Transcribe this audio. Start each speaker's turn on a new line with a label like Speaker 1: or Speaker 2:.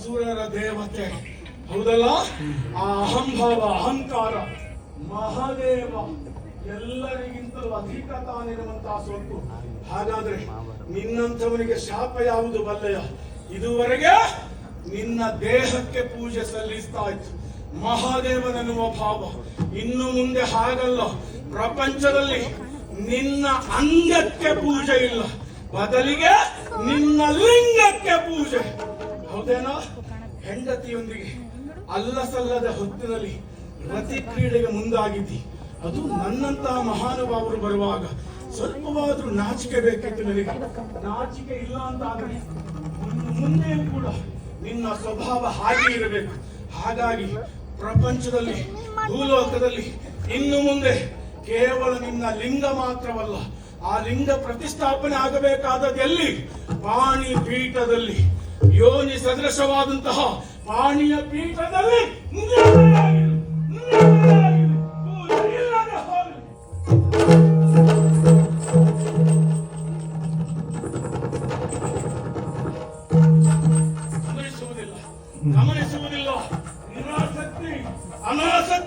Speaker 1: ಅಸುರರ ದೇವತೆ ಹೌದಲ್ಲ. ಆ ಅಹಂಭಾವ ಅಹಂಕಾರ ಮಹಾದೇವ ಎಲ್ಲರಿಗಿಂತಲೂ ಅಧಿಕ ತಾನಿರುವಂತಹ ಸ್ವತ್ತು. ಹಾಗಾದ್ರೆ ನಿನ್ನಂಥವನಿಗೆ ಶಾಪ ಯಾವುದು ಬಲ್ಲೆಯ? ಇದುವರೆಗೆ ನಿನ್ನ ದೇಹಕ್ಕೆ ಪೂಜೆ ಸಲ್ಲಿಸ್ತಾ ಇತ್ತು ಮಹಾದೇವನೆನ್ನುವ ಭಾವ. ಇನ್ನು ಮುಂದೆ ಹಾಗಲ್ಲ. ಪ್ರಪಂಚದಲ್ಲಿ ನಿನ್ನ ಅಂಗಕ್ಕೆ ಪೂಜೆ ಇಲ್ಲ, ಬದಲಿಗೆ ನಿನ್ನ ಲಿಂಗಕ್ಕೆ ಪೂಜೆ. ಹೌದೇನೋ? ಹೆಂಡತಿಯೊಂದಿಗೆ ಅಲ್ಲಸಲ್ಲದ ಹೊತ್ತಿನಲ್ಲಿ ರತಿ ಕ್ರೀಡೆಗೆ ಮುಂದಾಗಿದ್ದಿ. ಅದು ನನ್ನಂತಹ ಮಹಾನುಭಾವರು ಬರುವಾಗ ಸ್ವಲ್ಪವಾದ್ರೂ ನಾಚಿಕೆ ಬೇಕಿತ್ತು ನಿನಗೆ. ನಾಚಿಕೆ ಇಲ್ಲ ಅಂತ ಆದ್ರೆ ಮುಂದೆಯೂ ಕೂಡ ನಿನ್ನ ಸ್ವಭಾವ ಹಾಗೆ ಇರಬೇಕು. ಹಾಗಾಗಿ ಪ್ರಪಂಚದಲ್ಲಿ ಭೂಲೋಕದಲ್ಲಿ ಇನ್ನು ಮುಂದೆ ಕೇವಲ ನಿನ್ನ ಲಿಂಗ ಮಾತ್ರವಲ್ಲ, ಆ ಲಿಂಗ ಪ್ರತಿಷ್ಠಾಪನೆ ಆಗಬೇಕಾದದ್ದು ಎಲ್ಲಿ? ಪಾಣಿ ಪೀಠದಲ್ಲಿ. ಯೋನಿ ಸದೃಶವಾದಂತಹ ಪಾಣಿಯ ಪೀಠದಲ್ಲಿ ಗಮನಿಸುವುದಿಲ್ಲ. ನಿರಾಸಕ್ತಿ ಅನಾಸಕ್ತಿ